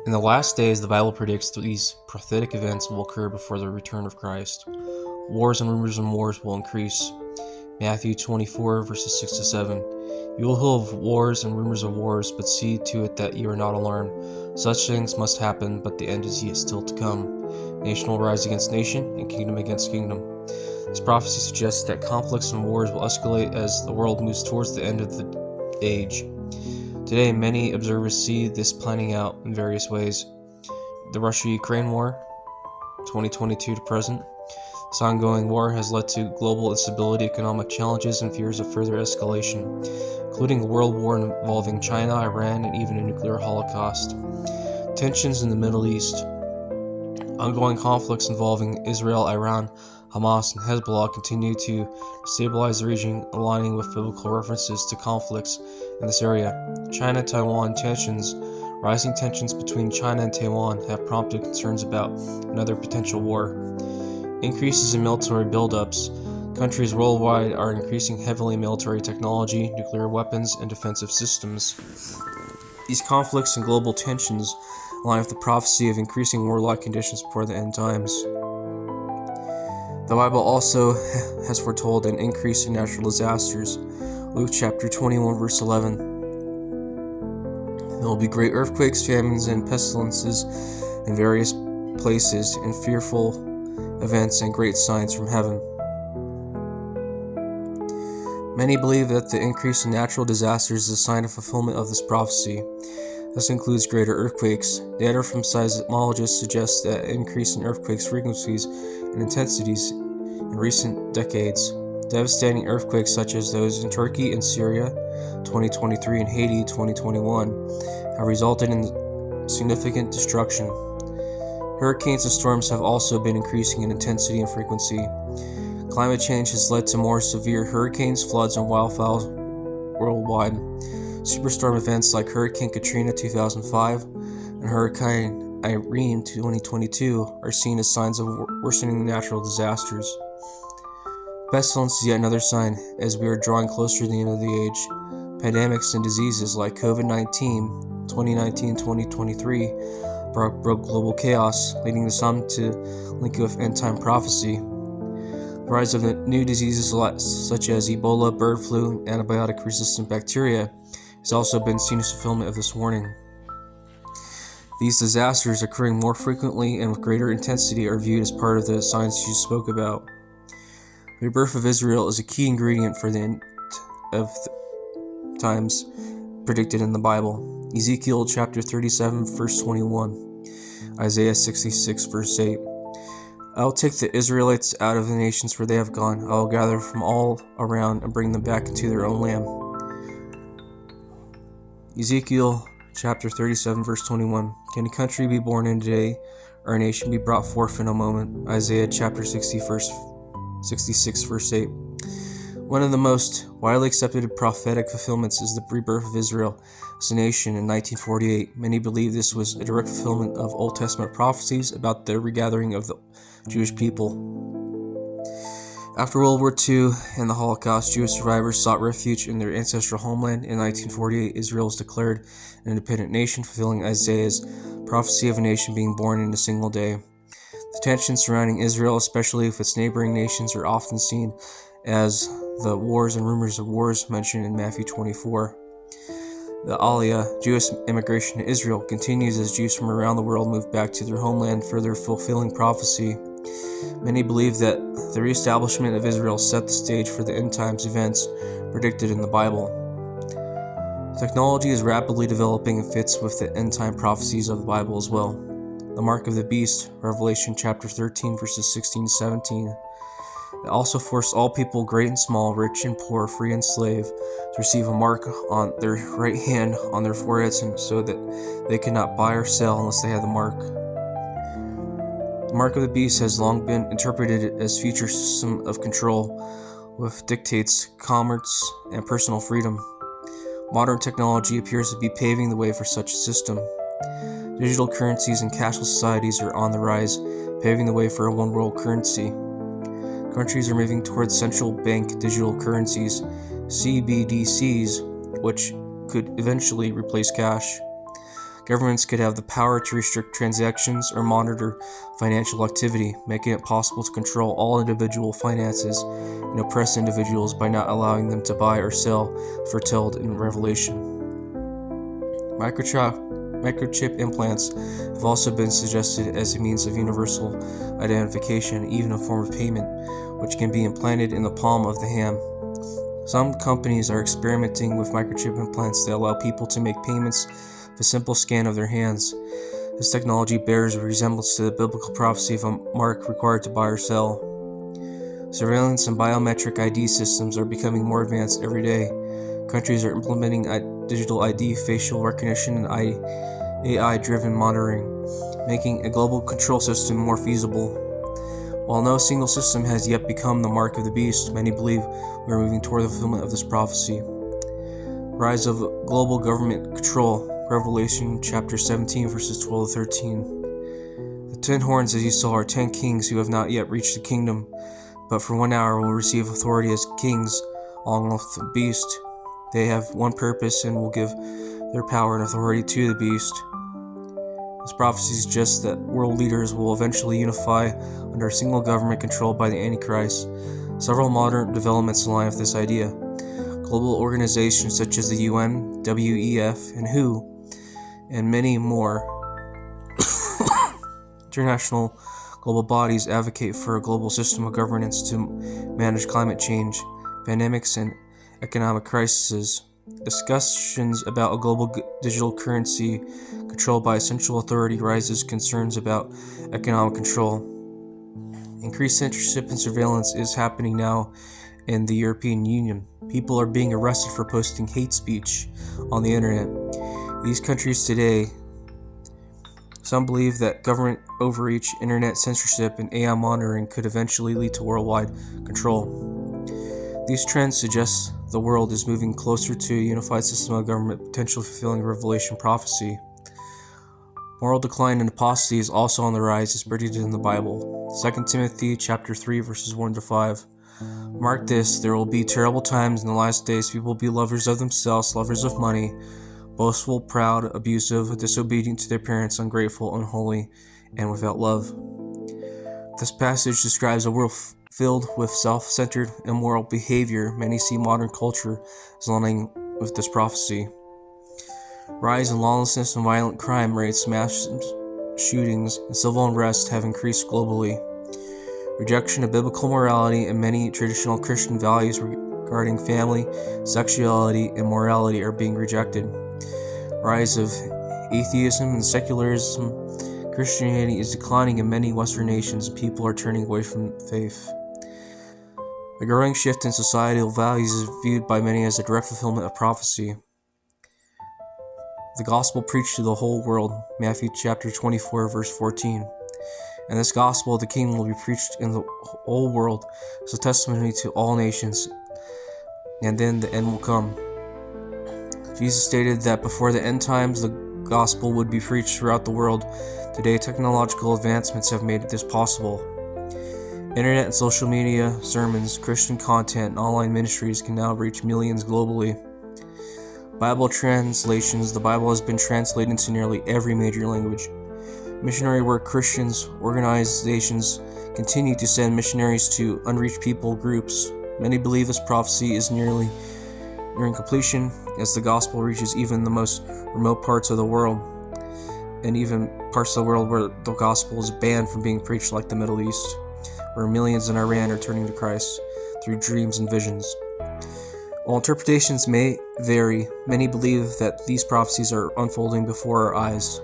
In the last days, the Bible predicts that these prophetic events will occur before the return of Christ. Wars and rumors of wars will increase. Matthew 24, verses 6 to 7. You will hear of wars and rumors of wars, but see to it that you are not alarmed. Such things must happen, but the end is yet still to come. Nation will rise against nation, and kingdom against kingdom. This prophecy suggests that conflicts and wars will escalate as the world moves towards the end of the age. Today, many observers see this planning out in various ways. The Russia-Ukraine War, 2022 to present. This ongoing war has led to global instability, economic challenges, and fears of further escalation, including a world war involving China, Iran, and even a nuclear holocaust. Tensions in the Middle East. Ongoing conflicts involving Israel, Iran, Hamas, and Hezbollah continue to destabilize the region, aligning with biblical references to conflicts in this area. China-Taiwan tensions. Rising tensions between China and Taiwan have prompted concerns about another potential war. Increases in military buildups. Countries worldwide are increasing heavily in military technology, nuclear weapons, and defensive systems. These conflicts and global tensions align with the prophecy of increasing warlike conditions before the end times. The Bible also has foretold an increase in natural disasters. Luke chapter 21, verse 11. There will be great earthquakes, famines, and pestilences in various places, and fearful events and great signs from heaven. Many believe that the increase in natural disasters is a sign of fulfillment of this prophecy. This includes greater earthquakes. Data from seismologists suggests that increase in earthquakes frequencies and intensities in recent decades. Devastating earthquakes such as those in Turkey and Syria 2023 and Haiti 2021 have resulted in significant destruction. Hurricanes and storms have also been increasing in intensity and frequency. Climate change has led to more severe hurricanes, floods, and wildfires worldwide. Superstorm events like Hurricane Katrina 2005 and Hurricane Irene 2022 are seen as signs of worsening natural disasters. Pestilence is yet another sign, as we are drawing closer to the end of the age. Pandemics and diseases like COVID-19 2019-2023 broke global chaos, leading to some to link with end-time prophecy. The rise of new diseases such as Ebola, bird flu, and antibiotic-resistant bacteria has also been seen as fulfillment of this warning. These disasters occurring more frequently and with greater intensity are viewed as part of the signs Jesus spoke about. The rebirth of Israel is a key ingredient for the end of times predicted in the Bible. Ezekiel chapter 37, verse 21. Isaiah 66, verse 8. I will take the Israelites out of the nations where they have gone. I will gather from all around and bring them back into their own land. Ezekiel chapter 37, verse 21. Can a country be born in a day, or a nation be brought forth in a moment? Isaiah chapter 66, verse 8. One of the most widely accepted prophetic fulfillments is the rebirth of Israel as a nation in 1948. Many believe this was a direct fulfillment of Old Testament prophecies about the regathering of the Jewish people. After World War II and the Holocaust, Jewish survivors sought refuge in their ancestral homeland. In 1948, Israel was declared an independent nation, fulfilling Isaiah's prophecy of a nation being born in a single day. The tensions surrounding Israel, especially with its neighboring nations, are often seen as the wars and rumors of wars mentioned in Matthew 24. The Aliyah, Jewish immigration to Israel, continues as Jews from around the world move back to their homeland, further fulfilling prophecy. Many believe that the reestablishment of Israel set the stage for the end times events predicted in the Bible. Technology is rapidly developing and fits with the end time prophecies of the Bible as well. The mark of the beast, Revelation chapter 13, verses 16 to 17. It also forced all people, great and small, rich and poor, free and slave, to receive a mark on their right hand on their foreheads, and so that they could not buy or sell unless they had the mark. The mark of the beast has long been interpreted as future system of control, with dictates, commerce, and personal freedom. Modern technology appears to be paving the way for such a system. Digital currencies and cashless societies are on the rise, paving the way for a one-world currency. Countries are moving towards central bank digital currencies, CBDCs, which could eventually replace cash. Governments could have the power to restrict transactions or monitor financial activity, making it possible to control all individual finances and oppress individuals by not allowing them to buy or sell, foretold in Revelation. Microchip implants have also been suggested as a means of universal identification, even a form of payment, which can be implanted in the palm of the hand. Some companies are experimenting with microchip implants that allow people to make payments with a simple scan of their hands. This technology bears a resemblance to the biblical prophecy of a mark required to buy or sell. Surveillance and biometric ID systems are becoming more advanced every day. Countries are implementing digital ID, facial recognition, and AI-driven monitoring, making a global control system more feasible. While no single system has yet become the mark of the beast, many believe we are moving toward the fulfillment of this prophecy. Rise of global government control. Revelation chapter 17, verses 12 to 13. The 10 horns, as you saw, are 10 kings who have not yet reached the kingdom, but for 1 hour will receive authority as kings along with the beast. They have one purpose and will give their power and authority to the beast. This prophecy suggests that world leaders will eventually unify under a single government controlled by the Antichrist. Several modern developments align with this idea. Global organizations such as the UN, WEF, and WHO, and many more international global bodies advocate for a global system of governance to manage climate change, pandemics, and economic crises. Discussions about a global digital currency controlled by a central authority raises concerns about economic control. Increased censorship and surveillance is happening now in the European Union. People are being arrested for posting hate speech on the internet. These countries today, some believe that government overreach, internet censorship, and AI monitoring could eventually lead to worldwide control. These trends suggest the world is moving closer to a unified system of government, potentially fulfilling Revelation prophecy. Moral decline and apostasy is also on the rise, as predicted in the Bible. 2 Timothy chapter 3, verses 1 to 5. Mark this, there will be terrible times in the last days. People will be lovers of themselves, lovers of money, boastful, proud, abusive, disobedient to their parents, ungrateful, unholy, and without love. This passage describes a world filled with self-centered, immoral behavior. Many see modern culture as aligning with this prophecy. Rise in lawlessness and violent crime rates, mass shootings, and civil unrest have increased globally. Rejection of biblical morality and many traditional Christian values regarding family, sexuality, and morality are being rejected. Rise of atheism and secularism. Christianity is declining in many Western nations. People are turning away from faith. A growing shift in societal values is viewed by many as a direct fulfillment of prophecy. The gospel preached to the whole world. Matthew chapter 24, verse 14. And this gospel of the kingdom will be preached in the whole world as a testimony to all nations, and then the end will come. Jesus stated that before the end times, the gospel would be preached throughout the world. Today, technological advancements have made this possible. Internet and social media, sermons, Christian content, and online ministries can now reach millions globally. Bible translations. The Bible has been translated into nearly every major language. Missionary work. Christians, organizations continue to send missionaries to unreached people groups. Many believe this prophecy is nearing completion as the gospel reaches even the most remote parts of the world, and even parts of the world where the gospel is banned from being preached, like the Middle East, where millions in Iran are turning to Christ through dreams and visions. While interpretations may vary, many believe that these prophecies are unfolding before our eyes.